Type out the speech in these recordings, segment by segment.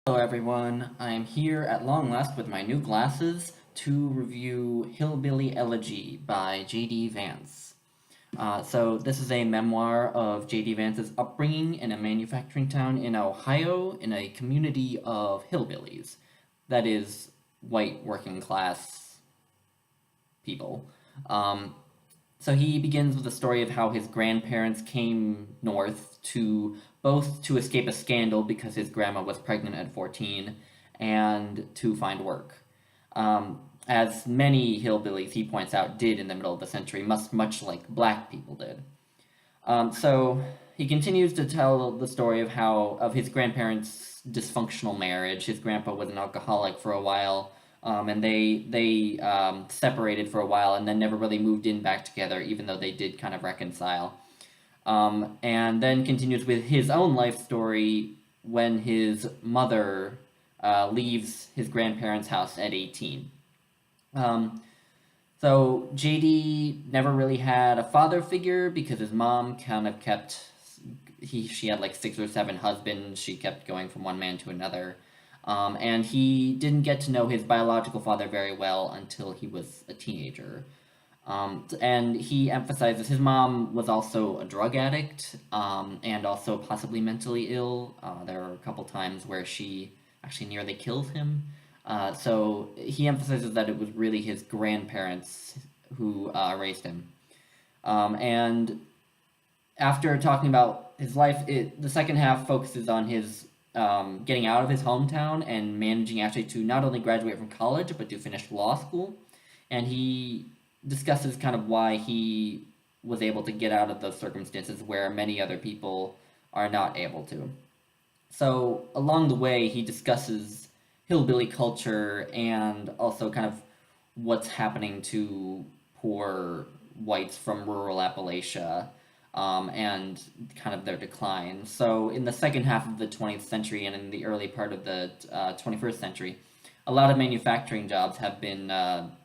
Hello everyone, I am here at long last with my new glasses to review Hillbilly Elegy by J.D. Vance. This is a memoir of J.D. Vance's upbringing in a manufacturing town in Ohio in a community of hillbillies. That is, white working class people. Um, so he begins with a story of how his grandparents came north to both to escape a scandal because his grandma was pregnant at 14 and to find work. As many hillbillies, he points out, did in the middle of the century, much like black people did. So he continues to tell the story of how of his grandparents' dysfunctional marriage. His grandpa was an alcoholic for a while, and they separated for a while, and then never really moved in back together, even though they did kind of reconcile. And then continues with his own life story when his mother leaves his grandparents' house at 18. Um, so JD never really had a father figure because his mom kind of kept she had like six or seven husbands. She kept going from one man to another. And he didn't get to know his biological father very well until he was a teenager. And he emphasizes his mom was also a drug addict, and also possibly mentally ill. There are a couple times where she actually nearly kills him. So he emphasizes that it was really his grandparents who raised him. And after talking about his life, the second half focuses on his getting out of his hometown and managing actually to not only graduate from college but to finish law school. And he discusses kind of why he was able to get out of those circumstances where many other people are not able to. So along the way, he discusses hillbilly culture and also kind of what's happening to poor whites from rural Appalachia, and kind of their decline. So in the second half of the 20th century and in the early part of the 21st century, a lot of manufacturing jobs have been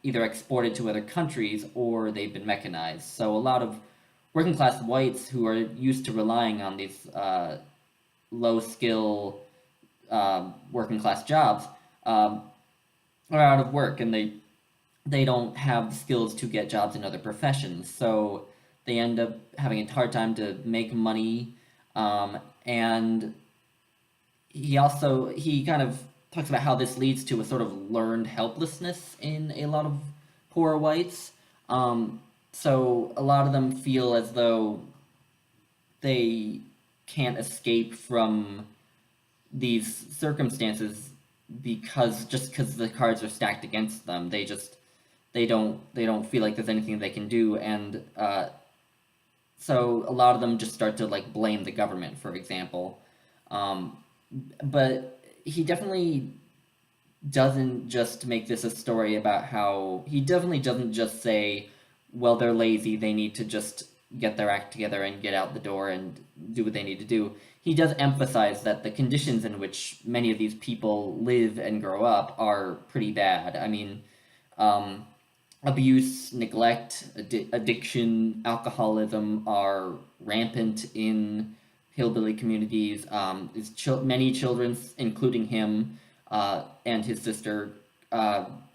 either exported to other countries or they've been mechanized. So a lot of working class whites who are used to relying on these low skill working class jobs are out of work, and they don't have the skills to get jobs in other professions. So they end up having a hard time to make money. And he kind of talks about how this leads to a sort of learned helplessness in a lot of poor whites. So a lot of them feel as though they can't escape from these circumstances because the cards are stacked against them. They don't feel like there's anything they can do, and so a lot of them just start to like blame the government, for example. Um, but he definitely doesn't just make this a story about how he definitely doesn't just say, well, they're lazy, they need to just get their act together and get out the door and do what they need to do. He does emphasize that the conditions in which many of these people live and grow up are pretty bad. I mean, um, abuse, neglect, addiction, alcoholism are rampant in hillbilly communities. Many children, including him and his sister,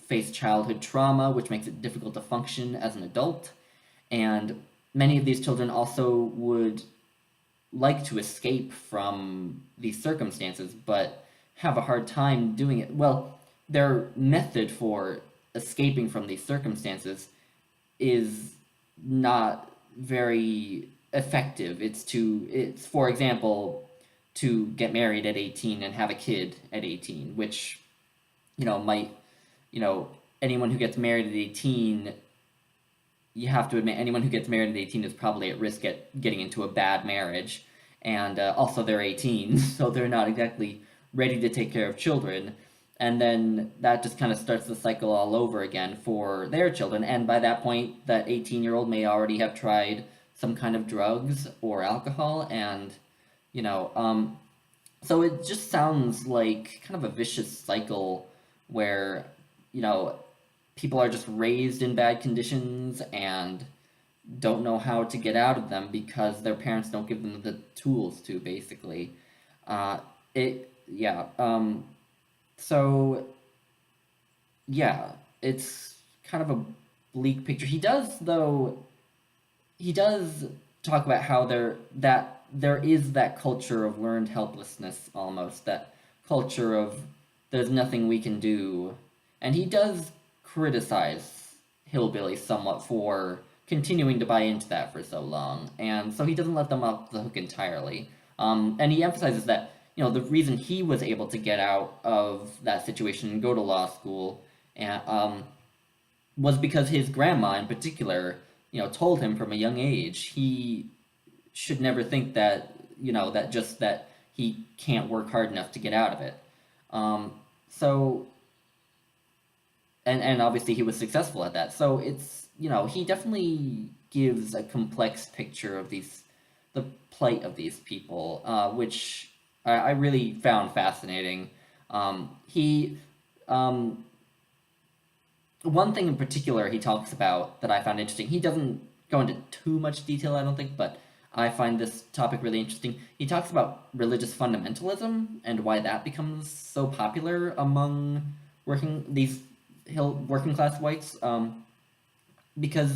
face childhood trauma, which makes it difficult to function as an adult. And many of these children also would like to escape from these circumstances, but have a hard time doing it. Well, their method for escaping from these circumstances is not very effective. It's for example, to get married at 18 and have a kid at 18, which, might, you know, anyone who gets married at 18, you have to admit anyone who gets married at 18 is probably at risk at getting into a bad marriage. And also they're 18, so they're not exactly ready to take care of children. And then that just kind of starts the cycle all over again for their children. And by that point, that 18-year-old may already have tried some kind of drugs or alcohol. And, you know, so it just sounds like kind of a vicious cycle where, you know, people are just raised in bad conditions and don't know how to get out of them because their parents don't give them the tools to, basically. It yeah. So yeah, it's kind of a bleak picture. He does talk about how there is that culture of learned helplessness, almost that culture of there's nothing we can do, and he does criticize hillbillies somewhat for continuing to buy into that for so long, and so he doesn't let them off the hook entirely. And he emphasizes that the reason he was able to get out of that situation and go to law school and was because his grandma in particular, told him from a young age he should never think that, that he can't work hard enough to get out of it. So and obviously he was successful at that. So it's, he definitely gives a complex picture of the plight of these people, which I really found fascinating. He One thing in particular he talks about that I found interesting. He doesn't go into too much detail, I don't think, but I find this topic really interesting. He talks about religious fundamentalism and why that becomes so popular among working class whites. Because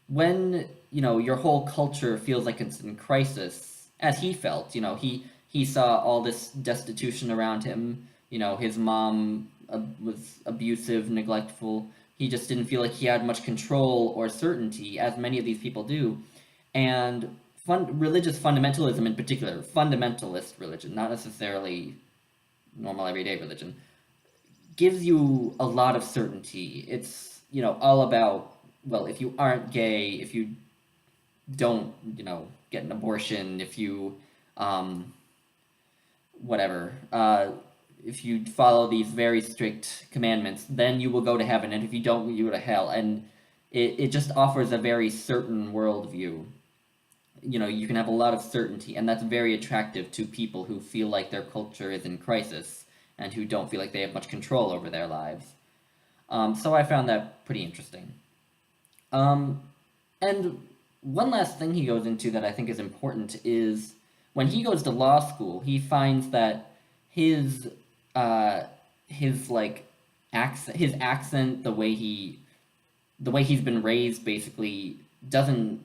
when your whole culture feels like it's in crisis, as he felt, he saw all this destitution around him. His mom was abusive, neglectful. He just didn't feel like he had much control or certainty, as many of these people do. And religious fundamentalism, in particular, fundamentalist religion, not necessarily normal everyday religion, gives you a lot of certainty. It's, all about, well, if you aren't gay, if you don't, get an abortion, if you, whatever, if you follow these very strict commandments, then you will go to heaven, and if you don't, you go to hell. And it just offers a very certain worldview. You can have a lot of certainty, and that's very attractive to people who feel like their culture is in crisis and who don't feel like they have much control over their lives. So I found that pretty interesting. Um, and one last thing he goes into that I think is important is when he goes to law school, he finds that his his like accent, the way he's been raised, basically doesn't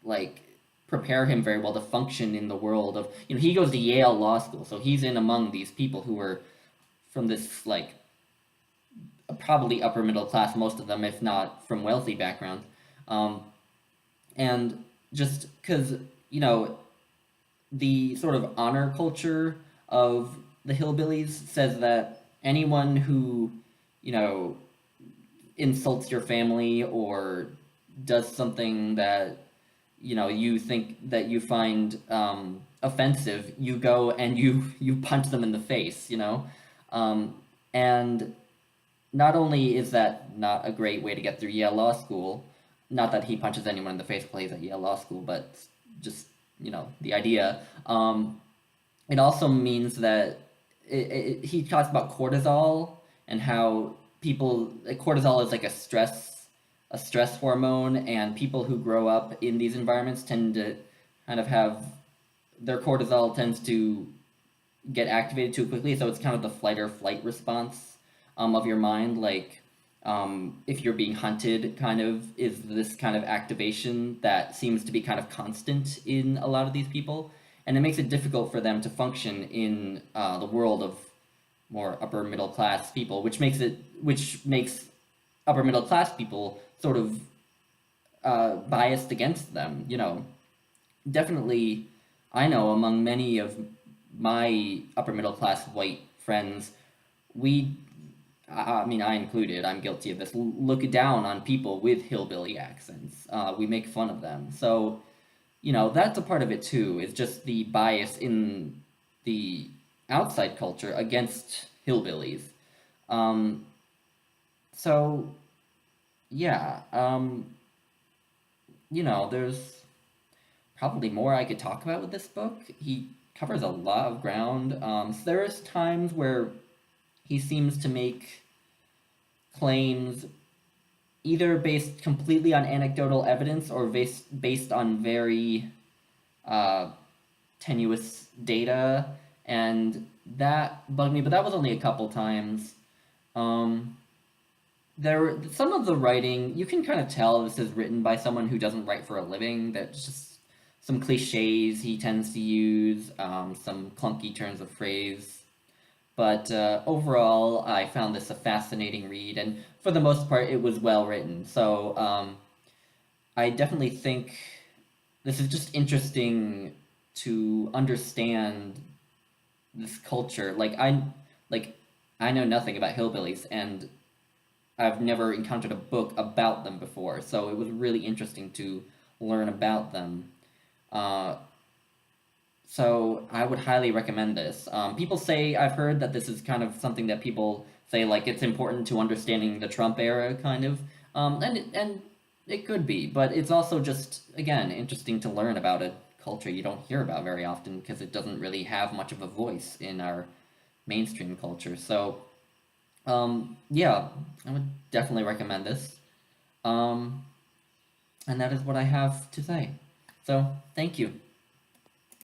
like prepare him very well to function in the world of, he goes to Yale Law School, so he's in among these people who are from this like probably upper middle class, most of them, if not from wealthy backgrounds. Um, and just because, you know, the sort of honor culture of the hillbillies says that anyone who, you know, insults your family or does something that, you think that you find offensive, you go and you punch them in the face, um, and not only is that not a great way to get through Yale Law School, not that he punches anyone in the face while he's at Yale Law School, but just, the idea. It also means that he talks about cortisol and how cortisol is like a stress hormone, and people who grow up in these environments tend to kind of have their cortisol tends to get activated too quickly, so it's kind of the flight or flight response of your mind. Like, if you're being hunted, kind of is this kind of activation that seems to be kind of constant in a lot of these people, and it makes it difficult for them to function in the world of more upper middle class people, which makes upper middle class people sort of biased against them. Definitely, I know among many of my upper middle class white friends, we, I mean, I included, I'm guilty of this, look down on people with hillbilly accents. We make fun of them. So, that's a part of it too, is just the bias in the outside culture against hillbillies. Um, so, yeah, there's probably more I could talk about with this book. He covers a lot of ground. So there's times where he seems to make claims either based completely on anecdotal evidence or based on very uh, tenuous data. And that bugged me, but that was only a couple times. Um, some of the writing, you can kind of tell this is written by someone who doesn't write for a living. That's just some cliches he tends to use, some clunky turns of phrase. But overall, I found this a fascinating read, and for the most part, it was well written. So I definitely think this is just interesting to understand this culture. Like I know nothing about hillbillies, and I've never encountered a book about them before, so it was really interesting to learn about them. Uh, so I would highly recommend this. People say I've heard that this is kind of something that people say like it's important to understanding the Trump era, kind of, and it could be, but it's also just again interesting to learn about a culture you don't hear about very often because it doesn't really have much of a voice in our mainstream culture. So yeah, I would definitely recommend this. Um, and that is what I have to say. So thank you.